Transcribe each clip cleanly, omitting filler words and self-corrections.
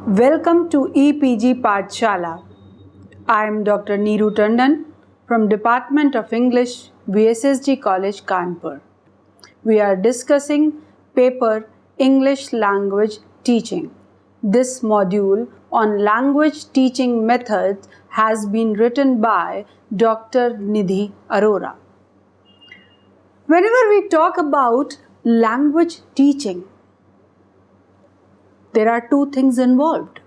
Welcome to EPG Pathshala. I am Dr. Neeru Tandon from Department of English, VSSG College, Kanpur. We are discussing paper English Language Teaching. This module on language teaching methods has been written by Dr. Nidhi Arora. Whenever we talk about language teaching, there are two things involved.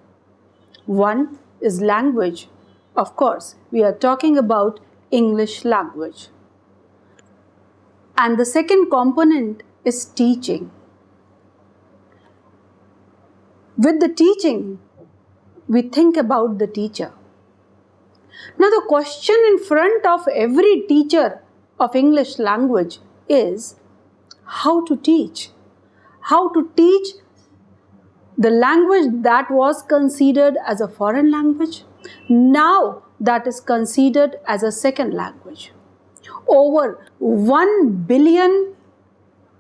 One is language. Of course, we are talking about English language. And the second component is teaching. With the teaching, we think about the teacher. Now, the question in front of every teacher of English language is how to teach. How to teach the language that was considered as a foreign language, now that is considered as a second language. Over 1 billion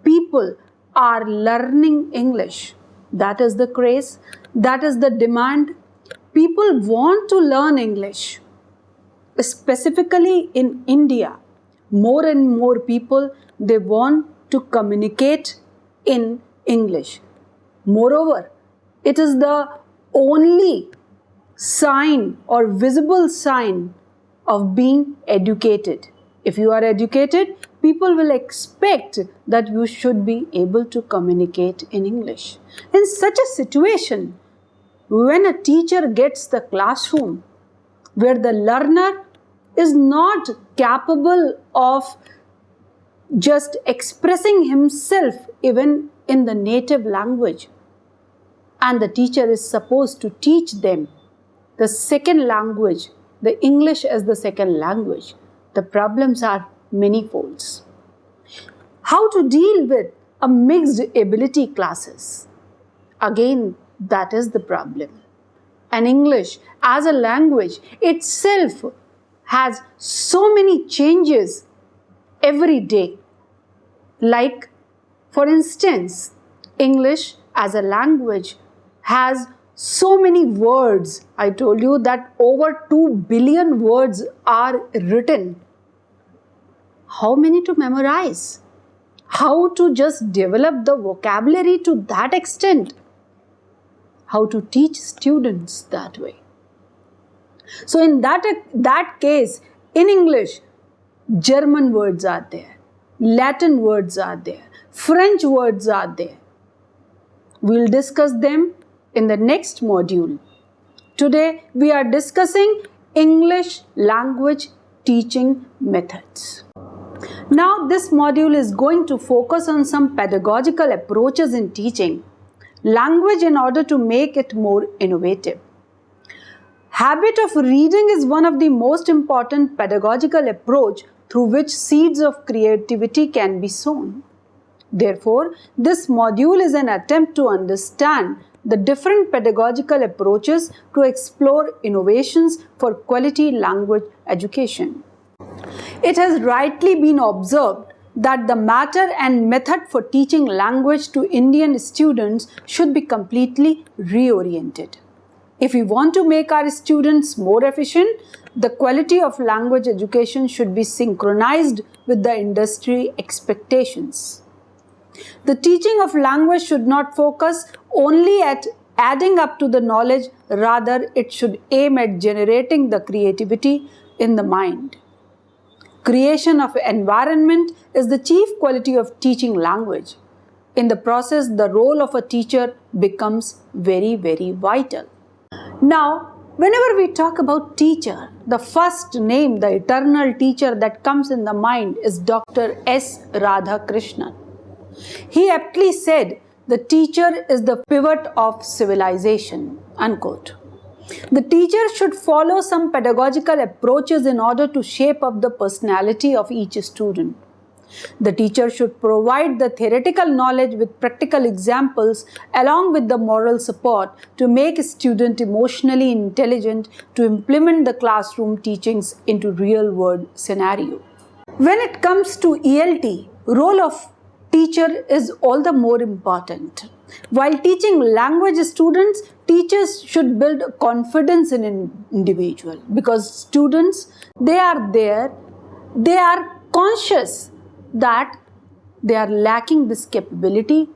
people are learning English. That is the craze, that is the demand. People want to learn English. Specifically in India, more and more people, they want to communicate in English. Moreover, it is the only sign or visible sign of being educated. If you are educated, people will expect that you should be able to communicate in English. In such a situation, when a teacher gets the classroom where the learner is not capable of just expressing himself even in the native language, and the teacher is supposed to teach them the second language, the English as the second language, the problems are manifolds. How to deal with a mixed ability classes? Again, that is the problem. And English as a language itself has so many changes every day. Like, for instance, English as a language has so many words. I told you that over 2 billion words are written. How many to memorize? How to just develop the vocabulary to that extent? How to teach students that way? So in that case, in English, German words are there, Latin words are there, French words are there. We'll discuss them in the next module. Today, we are discussing English language teaching methods. Now, this module is going to focus on some pedagogical approaches in teaching language in order to make it more innovative. Habit of reading is one of the most important pedagogical approach through which seeds of creativity can be sown. Therefore, this module is an attempt to understand the different pedagogical approaches to explore innovations for quality language education. It has rightly been observed that the matter and method for teaching language to Indian students should be completely reoriented. If we want to make our students more efficient, the quality of language education should be synchronized with the industry expectations. The teaching of language should not focus only at adding up to the knowledge, rather it should aim at generating the creativity in the mind. Creation of environment is the chief quality of teaching language. In the process, the role of a teacher becomes very, very vital. Now, whenever we talk about teacher, the first name, the eternal teacher that comes in the mind is Dr. S. Radhakrishnan. He aptly said, "The teacher is the pivot of civilization," unquote. The teacher should follow some pedagogical approaches in order to shape up the personality of each student. The teacher should provide the theoretical knowledge with practical examples along with the moral support to make a student emotionally intelligent to implement the classroom teachings into real-world scenario. When it comes to ELT, role of teacher is all the more important. While teaching language students, teachers should build confidence in an individual, because students, they are there, they are conscious that they are lacking this capability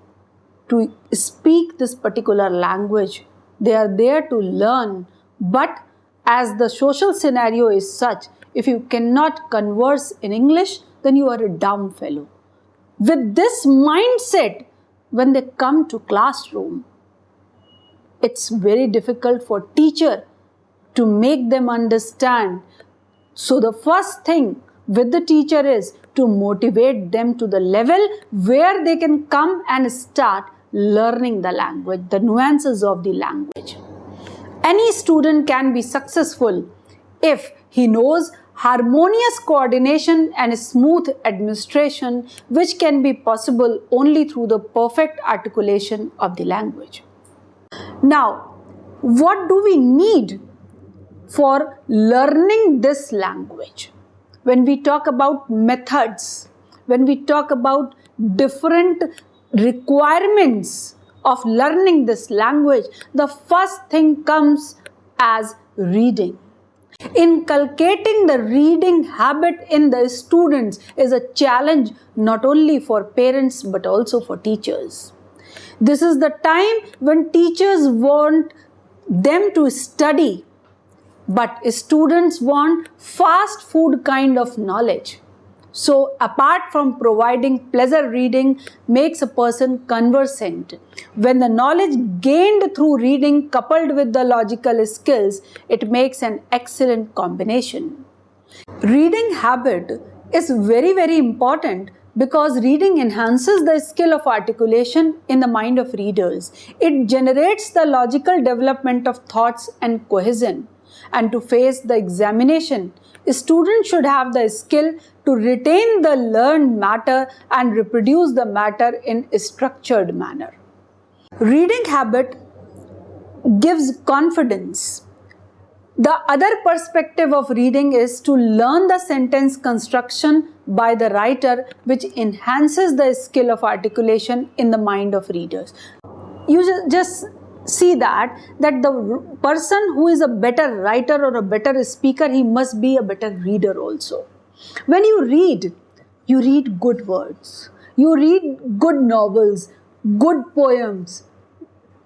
to speak this particular language. They are there to learn, but as the social scenario is such, if you cannot converse in English, then you are a dumb fellow. With this mindset, when they come to classroom, it's very difficult for teacher to make them understand. So the first thing with the teacher is to motivate them to the level where they can come and start learning the language, the nuances of the language. Any student can be successful if he knows harmonious coordination and smooth administration, which can be possible only through the perfect articulation of the language. Now, what do we need for learning this language? When we talk about methods, when we talk about different requirements of learning this language, the first thing comes as reading. Inculcating the reading habit in the students is a challenge not only for parents but also for teachers. This is the time when teachers want them to study, but students want fast food kind of knowledge. So apart from providing pleasure, reading makes a person conversant. When the knowledge gained through reading coupled with the logical skills, it makes an excellent combination. Reading habit is very, very important because reading enhances the skill of articulation in the mind of readers. It generates the logical development of thoughts and cohesion. And to face the examination, students should have the skill to retain the learned matter and reproduce the matter in a structured manner. Reading habit gives confidence. The other perspective of reading is to learn the sentence construction by the writer, which enhances the skill of articulation in the mind of readers. You just see that the person who is a better writer or a better speaker, he must be a better reader also. When you read good words, you read good novels, good poems,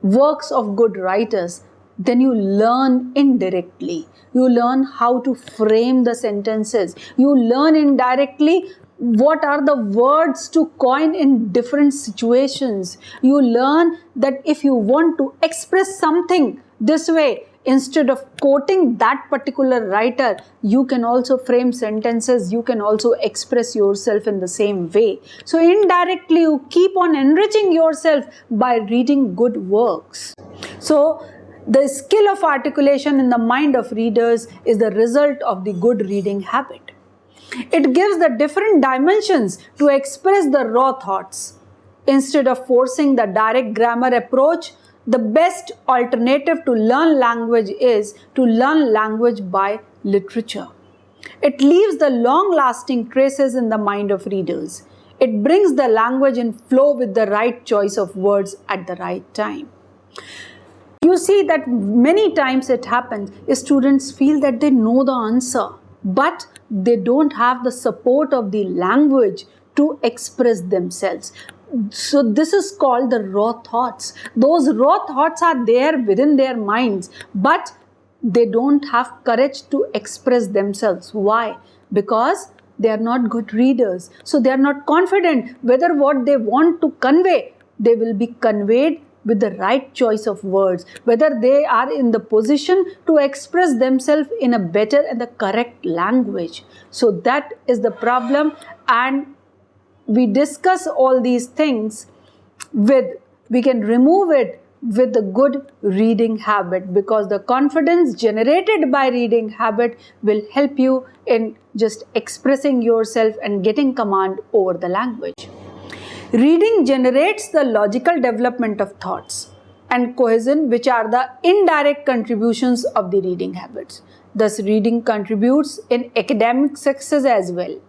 works of good writers, then you learn indirectly. You learn how to frame the sentences. You learn indirectly what are the words to coin in different situations. You learn that if you want to express something this way, instead of quoting that particular writer, you can also frame sentences, you can also express yourself in the same way. So indirectly, you keep on enriching yourself by reading good works. So the skill of articulation in the mind of readers is the result of the good reading habit. It gives the different dimensions to express the raw thoughts. Instead of forcing the direct grammar approach, the best alternative to learn language is to learn language by literature. It leaves the long-lasting traces in the mind of readers. It brings the language in flow with the right choice of words at the right time. You see that many times it happens, students feel that they know the answer, but they don't have the support of the language to express themselves. So this is called the raw thoughts. Those raw thoughts are there within their minds, but they don't have courage to express themselves. Why? Because they are not good readers. So they are not confident whether what they want to convey, they will be conveyed with the right choice of words, whether they are in the position to express themselves in a better and the correct language. So that is the problem, and we discuss all these things we can remove it with the good reading habit, because the confidence generated by reading habit will help you in just expressing yourself and getting command over the language. Reading generates the logical development of thoughts and cohesion, which are the indirect contributions of the reading habits. Thus, reading contributes in academic success as well.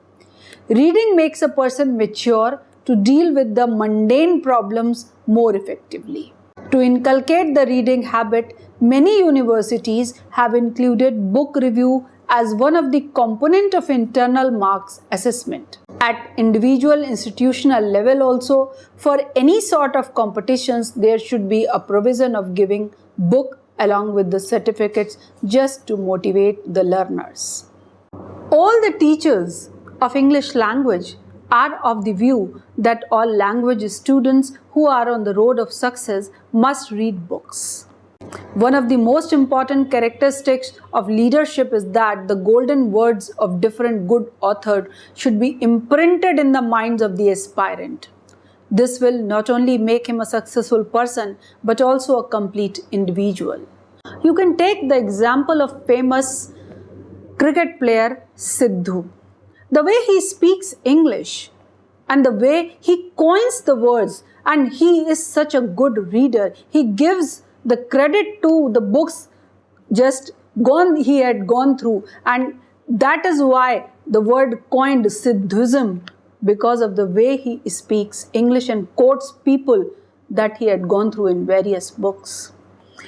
Reading makes a person mature to deal with the mundane problems more effectively. To inculcate the reading habit, many universities have included book review as one of the component of internal marks assessment. At individual institutional level also, for any sort of competitions, there should be a provision of giving book along with the certificates just to motivate the learners. All the teachers of English language are of the view that all language students who are on the road of success must read books. One of the most important characteristics of leadership is that the golden words of different good authors should be imprinted in the minds of the aspirant. This will not only make him a successful person but also a complete individual. You can take the example of famous cricket player Sidhu. The way he speaks English and the way he coins the words, and he is such a good reader. He gives the credit to the books he had gone through, and that is why the word coined Siddhism, because of the way he speaks English and quotes people that he had gone through in various books.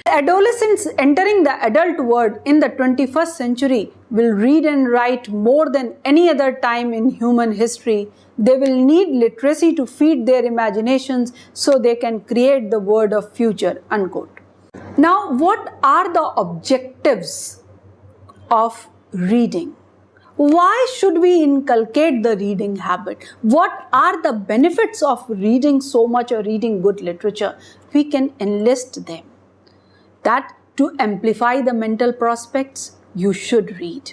Adolescents entering the adult world in the 21st century will read and write more than any other time in human history. They will need literacy to feed their imaginations so they can create the world of future, unquote. Now, what are the objectives of reading? Why should we inculcate the reading habit? What are the benefits of reading so much or reading good literature? We can enlist them. That to amplify the mental prospects, you should read.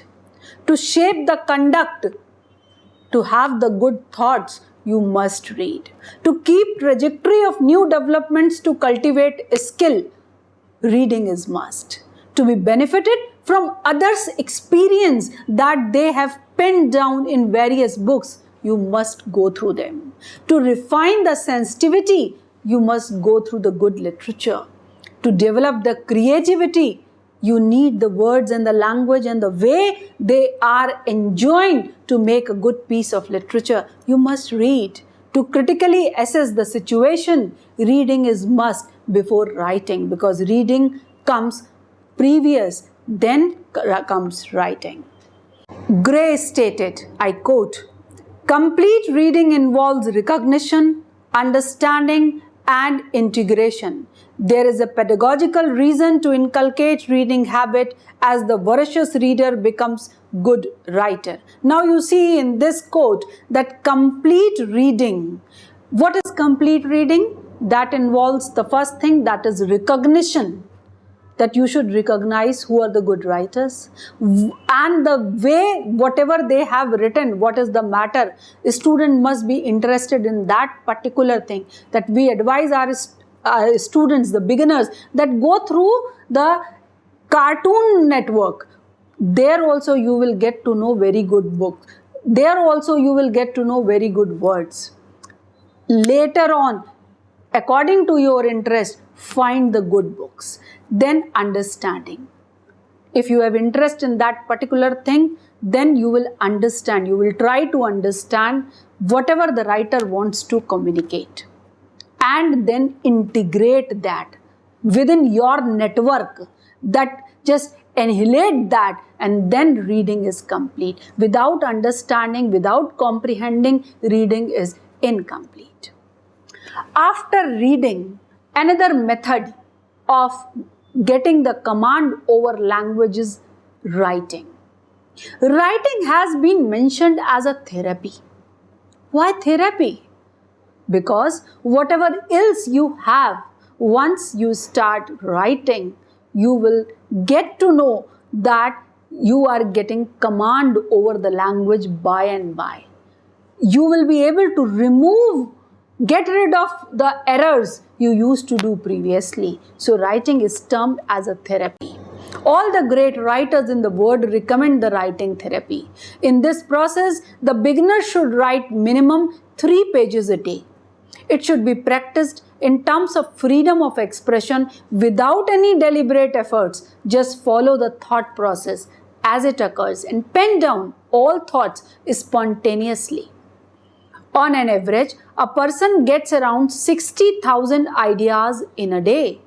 To shape the conduct, to have the good thoughts, you must read. To keep trajectory of new developments, to cultivate a skill, reading is must. To be benefited from others' experience that they have penned down in various books, you must go through them. To refine the sensitivity, you must go through the good literature. To develop the creativity, you need the words and the language and the way they are enjoined to make a good piece of literature. You must read. To critically assess the situation, reading is must before writing, because reading comes previous, then comes writing. Gray stated, I quote, "Complete reading involves recognition, understanding, and integration. There is a pedagogical reason to inculcate reading habit as the voracious reader becomes good writer." Now you see in this quote that complete reading. What is complete reading? That involves the first thing, that is recognition. That you should recognize who are the good writers and the way whatever they have written, what is the matter. A student must be interested in that particular thing. That we advise our students, the beginners, that go through the Cartoon Network. There also you will get to know very good books. There also you will get to know very good words. Later on, according to your interest, find the good books. Then understanding. If you have interest in that particular thing, then you will understand. You will try to understand whatever the writer wants to communicate. And then integrate that within your network. That just annihilate that, and then reading is complete. Without understanding, without comprehending, reading is incomplete. After reading, another method of getting the command over language is writing. Writing has been mentioned as a therapy. Why therapy? Because whatever else you have, once you start writing, you will get to know that you are getting command over the language by and by. You will be able to get rid of the errors you used to do previously. So writing is termed as a therapy. All the great writers in the world recommend the writing therapy. In this process, the beginner should write minimum 3 pages a day. It should be practiced in terms of freedom of expression without any deliberate efforts. Just follow the thought process as it occurs and pen down all thoughts spontaneously. On an average, a person gets around 60,000 ideas in a day.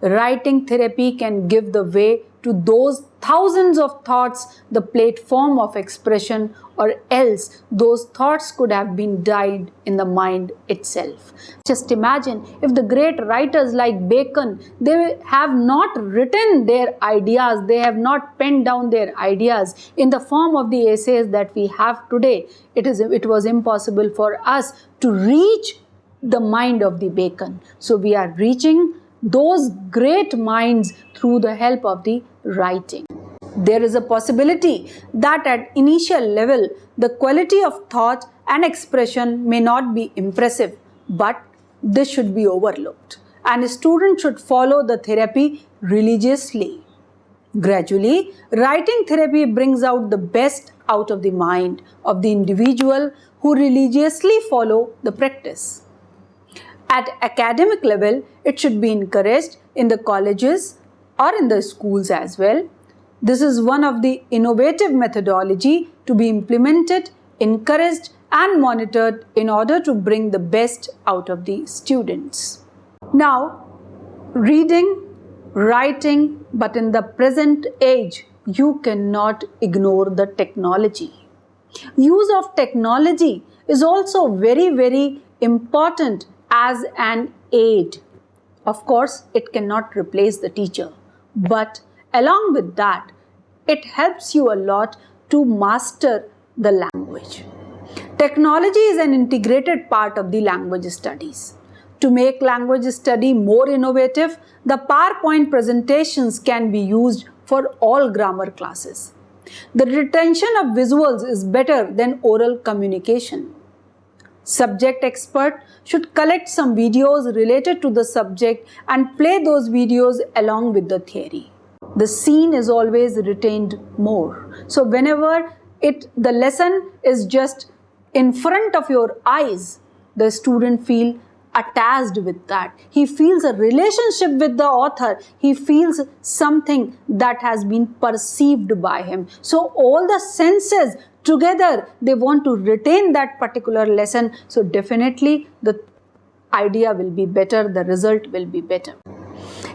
Writing therapy can give the way to those thousands of thoughts, the platform of expression, or else those thoughts could have been died in the mind itself. Just imagine if the great writers like Bacon, they have not written their ideas, they have not penned down their ideas in the form of the essays that we have today. It was impossible for us to reach the mind of the Bacon. So we are reaching those great minds through the help of the writing. There is a possibility that at initial level, the quality of thought and expression may not be impressive, but this should be overlooked, and a student should follow the therapy religiously. Gradually, writing therapy brings out the best out of the mind of the individual who religiously follow the practice. At academic level, it should be encouraged in the colleges or in the schools as well. This is one of the innovative methodology to be implemented, encouraged and monitored in order to bring the best out of the students. Now, reading, writing, but in the present age, you cannot ignore the technology. Use of technology is also very, very important as an aid. Of course, it cannot replace the teacher, but along with that, it helps you a lot to master the language. Technology is an integrated part of the language studies. To make language study more innovative, the PowerPoint presentations can be used for all grammar classes. The retention of visuals is better than oral communication. Subject expert should collect some videos related to the subject and play those videos along with the theory. The scene is always retained more. So whenever the lesson is just in front of your eyes, the student feels attached with that. He feels a relationship with the author. He feels something that has been perceived by him. So all the senses together, they want to retain that particular lesson. So definitely the idea will be better, the result will be better.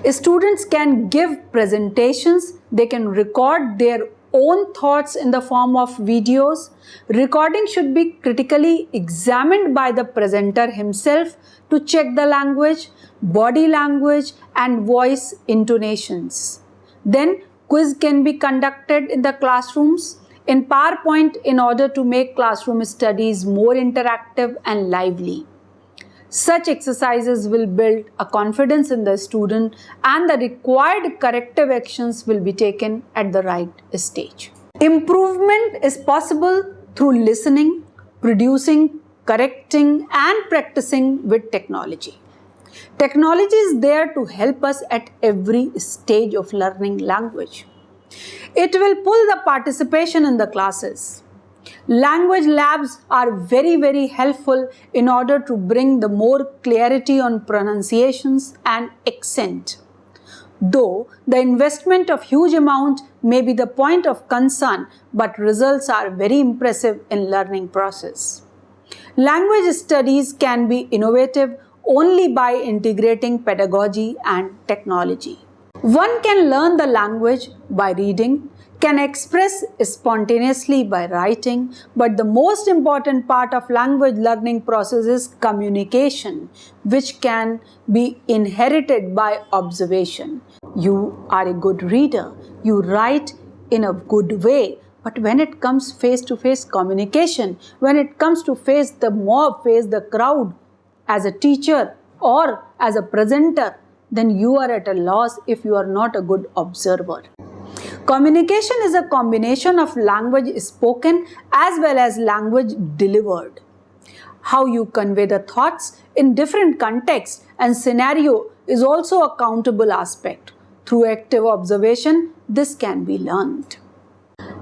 Students can give presentations, they can record their own thoughts in the form of videos. Recording should be critically examined by the presenter himself to check the language, body language and voice intonations. Then quiz can be conducted in the classrooms in PowerPoint in order to make classroom studies more interactive and lively. Such exercises will build a confidence in the student and the required corrective actions will be taken at the right stage. Improvement is possible through listening, producing, correcting and practicing with technology. Technology is there to help us at every stage of learning language. It will pull the participation in the classes. Language labs are very, very helpful in order to bring the more clarity on pronunciations and accent. Though the investment of huge amount may be the point of concern, but results are very impressive in learning process. Language studies can be innovative only by integrating pedagogy and technology. One can learn the language by reading, can express spontaneously by writing, but the most important part of language learning process is communication, which can be inherited by observation. You are a good reader, you write in a good way, but when it comes face-to-face communication, when it comes to face the mob, face the crowd, as a teacher or as a presenter, then you are at a loss if you are not a good observer. Communication is a combination of language spoken as well as language delivered. How you convey the thoughts in different contexts and scenario is also a countable aspect. Through active observation, this can be learned.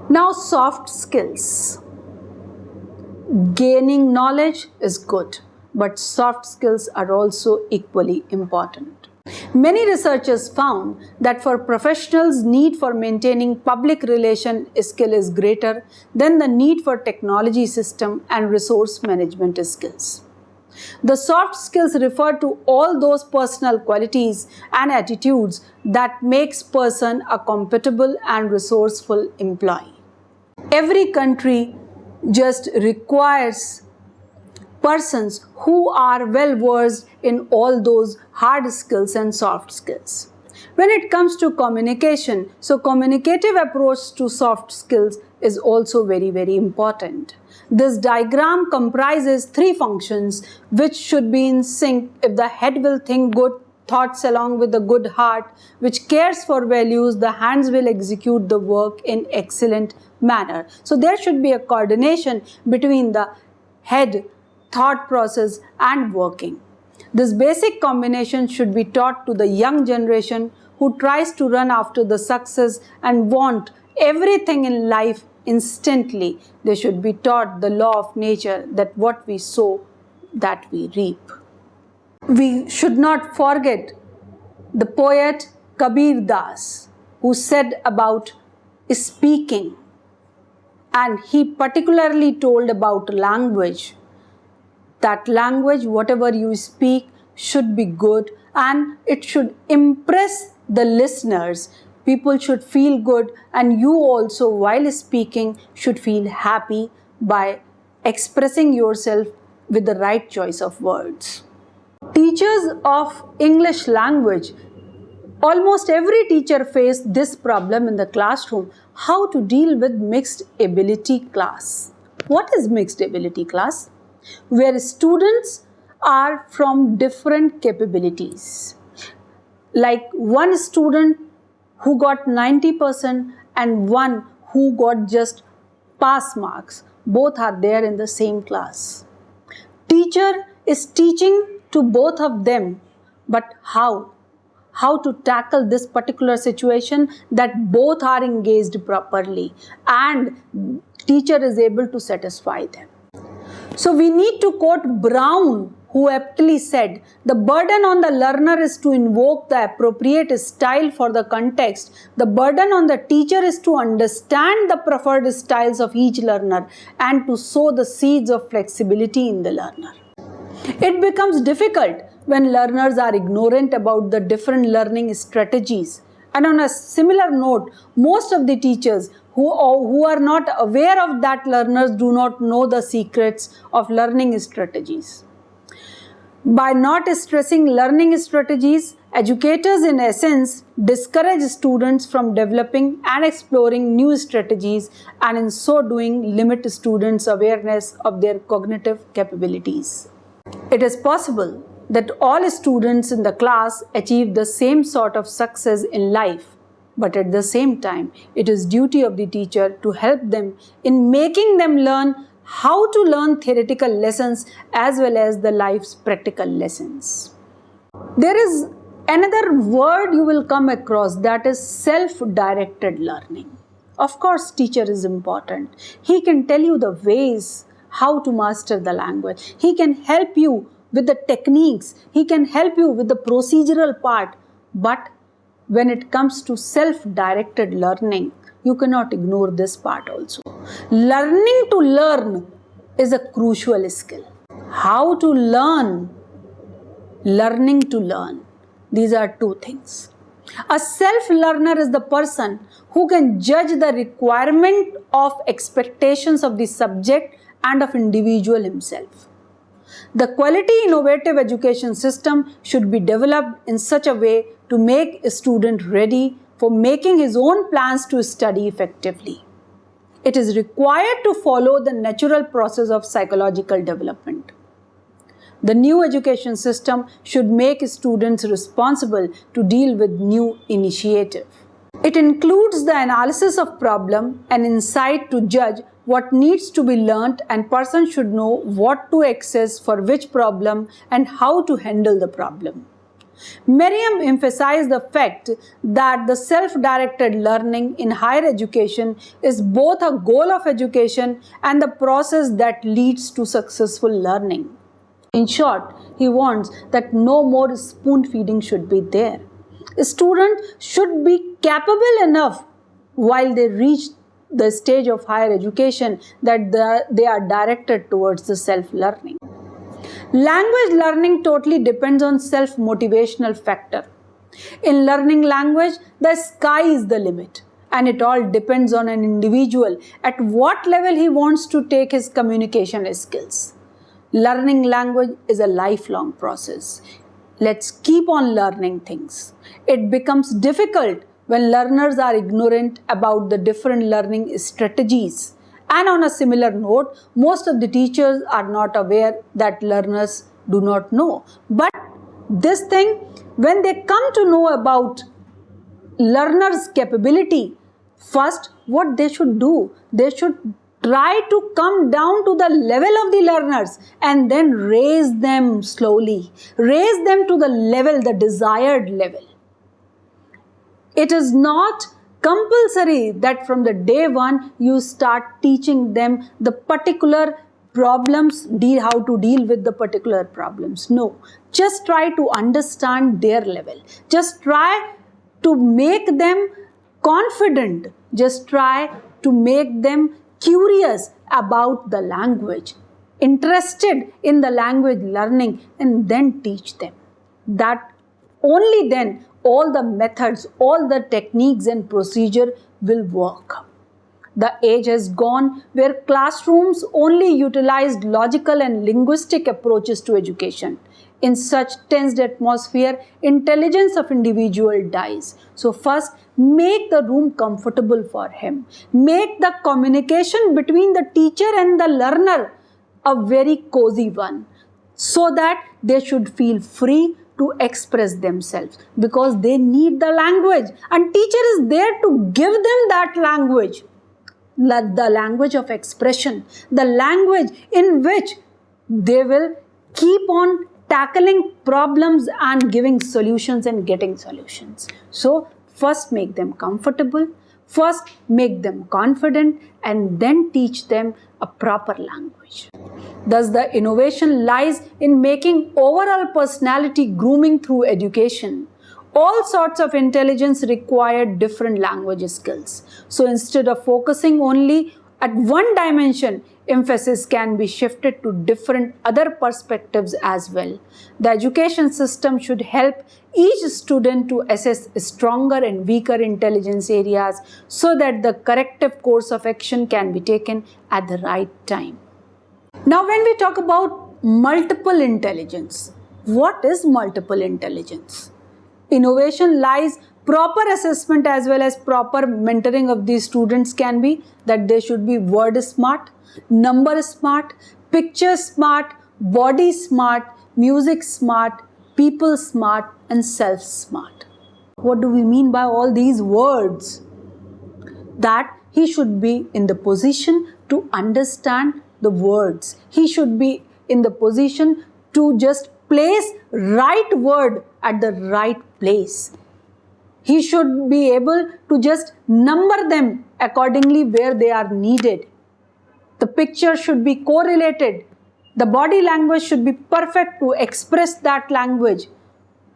Now, soft skills. Gaining knowledge is good, but soft skills are also equally important. Many researchers found that for professionals, need for maintaining public relation skill is greater than the need for technology system and resource management skills. The soft skills refer to all those personal qualities and attitudes that makes person a compatible and resourceful employee. Every country just requires persons who are well versed in all those hard skills and soft skills. When it comes to communication, so communicative approach to soft skills is also very, very important. This diagram comprises three functions which should be in sync if the head will think good thoughts along with the good heart, which cares for values, the hands will execute the work in excellent manner. So there should be a coordination between the head, thought process and working. This basic combination should be taught to the young generation who tries to run after the success and want everything in life instantly. They should be taught the law of nature, that what we sow, that we reap. We should not forget the poet Kabir Das, who said about speaking, and he particularly told about language. That language, whatever you speak, should be good and it should impress the listeners. People should feel good, and you also, while speaking, should feel happy by expressing yourself with the right choice of words. Teachers of English language, almost every teacher faces this problem in the classroom: how to deal with mixed ability class. What is mixed ability class? Where students are from different capabilities. Like one student who got 90% and one who got just pass marks. Both are there in the same class. Teacher is teaching to both of them, but how? How to tackle this particular situation that both are engaged properly and teacher is able to satisfy them. So we need to quote Brown, who aptly said, "The burden on the learner is to invoke the appropriate style for the context. The burden on the teacher is to understand the preferred styles of each learner and to sow the seeds of flexibility in the learner." It becomes difficult when learners are ignorant about the different learning strategies. And on a similar note, most of the teachers who are not aware of that learners do not know the secrets of learning strategies. By not stressing learning strategies, educators in essence discourage students from developing and exploring new strategies, and in so doing limit students' awareness of their cognitive capabilities. It is possible that all students in the class achieve the same sort of success in life, but at the same time, it is duty of the teacher to help them in making them learn how to learn theoretical lessons as well as the life's practical lessons. There is another word you will come across, that is self-directed learning. Of course, teacher is important. He can tell you the ways how to master the language. He can help you with the techniques. He can help you with the procedural part. But when it comes to self-directed learning, you cannot ignore this part also. Learning to learn is a crucial skill. How to learn, learning to learn. These are two things. A self-learner is the person who can judge the requirement of expectations of the subject and of individual himself. The quality innovative education system should be developed in such a way to make a student ready for making his own plans to study effectively. It is required to follow the natural process of psychological development. The new education system should make students responsible to deal with new initiative. It includes the analysis of problem and insight to judge what needs to be learnt, and person should know what to access for which problem and how to handle the problem. Merriam emphasized the fact that the self-directed learning in higher education is both a goal of education and the process that leads to successful learning. In short, he wants that no more spoon feeding should be there. A student should be capable enough while they reach the stage of higher education that they are directed towards the self-learning. Language learning totally depends on self-motivational factor. In learning language, the sky is the limit, and it all depends on an individual at what level he wants to take his communication skills. Learning language is a lifelong process. Let's keep on learning things. It becomes difficult when learners are ignorant about the different learning strategies. And on a similar note, most of the teachers are not aware that learners do not know. But this thing, when they come to know about learners' capability, first what they should do, they should try to come down to the level of the learners and then raise them slowly, raise them to the level, the desired level. It is not compulsory that from the day one you start teaching them the particular problems, how to deal with the particular problems. No, just try to understand their level. Just try to make them confident. Just try to make them curious about the language, interested in the language learning, and then teach them. That only then all the methods, all the techniques and procedure will work. The age has gone where classrooms only utilized logical and linguistic approaches to education. In such tensed atmosphere, intelligence of individual dies. So first, make the room comfortable for him. Make the communication between the teacher and the learner a very cozy one, so that they should feel free to express themselves, because they need the language and teacher is there to give them that language. The language of expression, the language in which they will keep on tackling problems and giving solutions and getting solutions. So first make them comfortable, first make them confident, and then teach them a proper language. Thus, the innovation lies in making overall personality grooming through education. All sorts of intelligence require different language skills. So instead of focusing only at one dimension, emphasis can be shifted to different other perspectives as well. The education system should help each student to assess stronger and weaker intelligence areas so that the corrective course of action can be taken at the right time. Now, when we talk about multiple intelligence, what is multiple intelligence? Innovation lies proper assessment as well as proper mentoring of these students can be that they should be word smart, number smart, picture smart, body smart, music smart, people smart, and self smart. What do we mean by all these words? That he should be in the position to understand the words. He should be in the position to just place right word at the right place. He should be able to just number them accordingly where they are needed. The picture should be correlated. The body language should be perfect to express that language.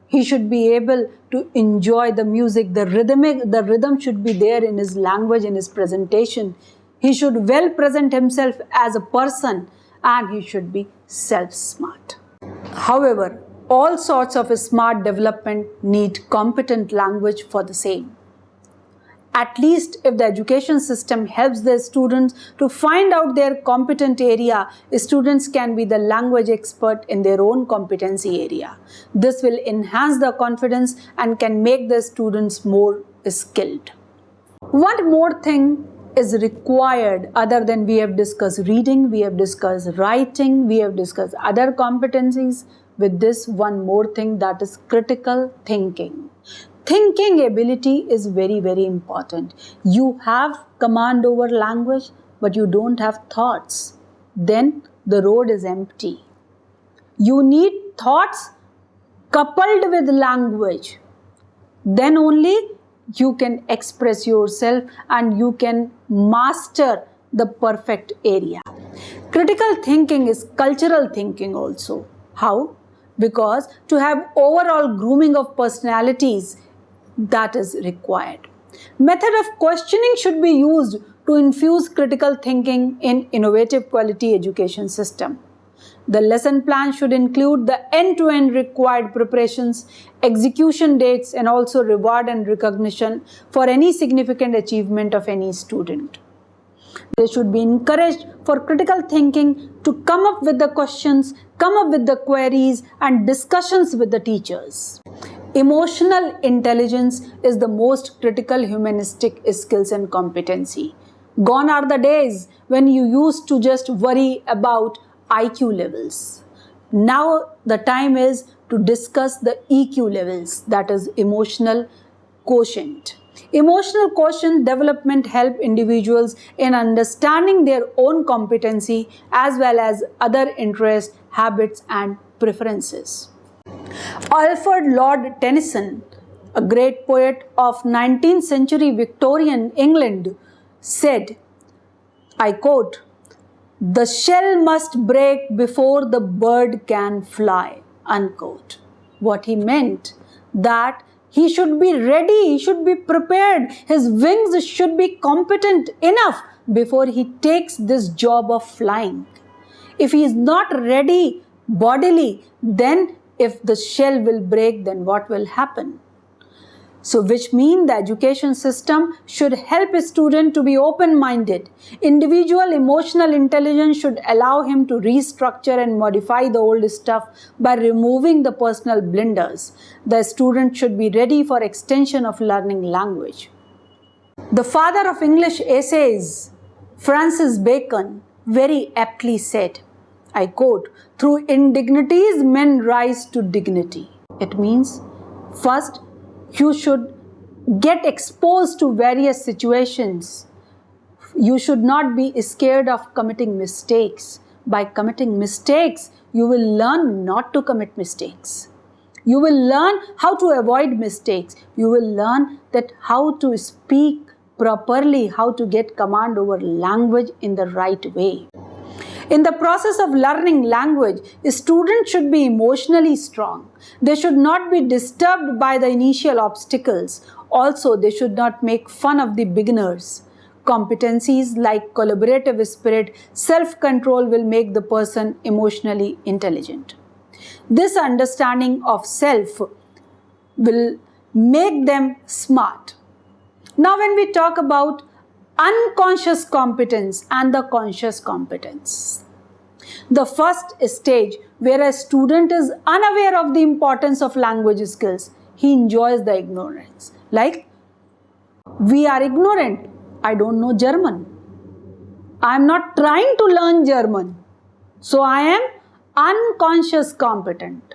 He should be able to enjoy the music. The rhythm should be there in his language, in his presentation. He should well present himself as a person, and he should be self-smart. However, all sorts of smart development need competent language for the same. At least if the education system helps their students to find out their competent area, students can be the language expert in their own competency area. This will enhance their confidence and can make the students more skilled. One more thing is required other than we have discussed reading, we have discussed writing, we have discussed other competencies. With this, one more thing, that is critical thinking. Thinking ability is very, very important. You have command over language, but you don't have thoughts. Then the road is empty. You need thoughts coupled with language. Then only you can express yourself and you can master the perfect area. Critical thinking is cultural thinking also. How? Because to have overall grooming of personalities, that is required. Method of questioning should be used to infuse critical thinking in innovative quality education system. The lesson plan should include the end-to-end required preparations, execution dates, and also reward and recognition for any significant achievement of any student. They should be encouraged for critical thinking to come up with the questions, come up with the queries, and discussions with the teachers. Emotional intelligence is the most critical humanistic skills and competency. Gone are the days when you used to just worry about IQ levels. Now the time is to discuss the EQ levels, that is emotional quotient. Emotional quotient development help individuals in understanding their own competency as well as other interests, habits and preferences. Alfred Lord Tennyson, a great poet of 19th century Victorian England, said, I quote, "The shell must break before the bird can fly," unquote. What he meant that he should be ready, he should be prepared, his wings should be competent enough before he takes this job of flying. If he is not ready bodily, then if the shell will break, then what will happen? So which means the education system should help a student to be open-minded. Individual emotional intelligence should allow him to restructure and modify the old stuff by removing the personal blunders. The student should be ready for extension of learning language. The father of English essays, Francis Bacon, very aptly said, I quote, "Through indignities men rise to dignity." It means, first, you should get exposed to various situations. You should not be scared of committing mistakes. By committing mistakes, you will learn not to commit mistakes. You will learn how to avoid mistakes. You will learn that how to speak properly, how to get command over language in the right way. In the process of learning language, students should be emotionally strong. They should not be disturbed by the initial obstacles. Also, they should not make fun of the beginners. Competencies like collaborative spirit, self-control will make the person emotionally intelligent. This understanding of self will make them smart. Now, when we talk about unconscious competence and the conscious competence, the first stage where a student is unaware of the importance of language skills, he enjoys the ignorance. Like, we are ignorant. I don't know German. I am not trying to learn German. So I am unconscious competent.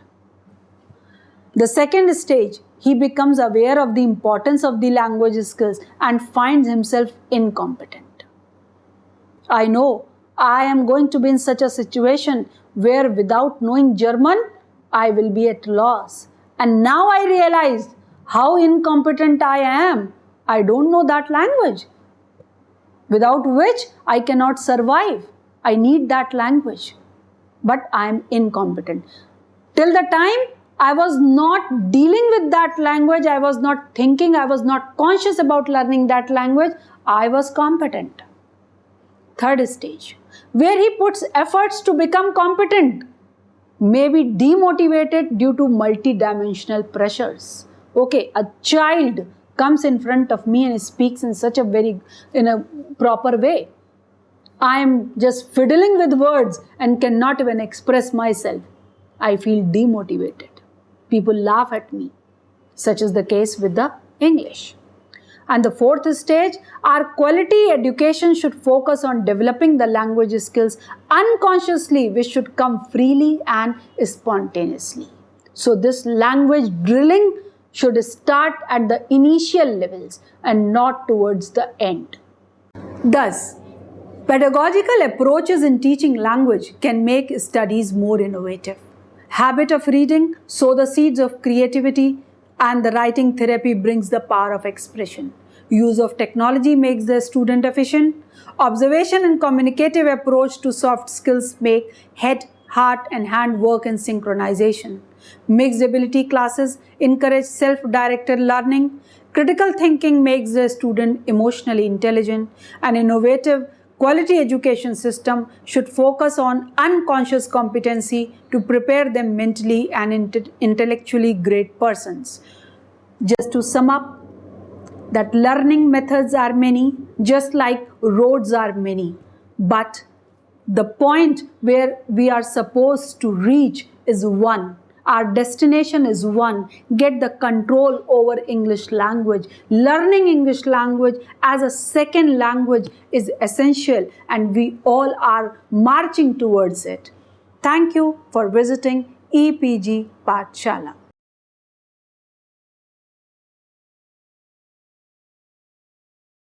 The second stage, he becomes aware of the importance of the language skills and finds himself incompetent. I know I am going to be in such a situation where without knowing German, I will be at loss. And now I realize how incompetent I am. I don't know that language, without which I cannot survive. I need that language, but I am incompetent. Till the time I was not dealing with that language, I was not thinking, I was not conscious about learning that language, I was competent. Third stage, where he puts efforts to become competent, may be demotivated due to multidimensional pressures. Okay, a child comes in front of me and speaks in such in a proper way. I am just fiddling with words and cannot even express myself. I feel demotivated. People laugh at me. Such is the case with the English. And the fourth stage, our quality education should focus on developing the language skills unconsciously, which should come freely and spontaneously. So this language drilling should start at the initial levels and not towards the end. Thus, pedagogical approaches in teaching language can make studies more innovative. Habit of reading sow the seeds of creativity, and the writing therapy brings the power of expression. Use of technology makes the student efficient. Observation and communicative approach to soft skills make head heart and hand work in synchronization. Mixed ability classes encourage self-directed learning. Critical thinking makes the student emotionally intelligent. An innovative quality education system should focus on unconscious competency to prepare them mentally and intellectually great persons. Just to sum up, that learning methods are many, just like roads are many. But the point where we are supposed to reach is one. Our destination is one. Get the control over English language. Learning English language as a second language is essential, and we all are marching towards it. Thank you for visiting EPG Pathshala.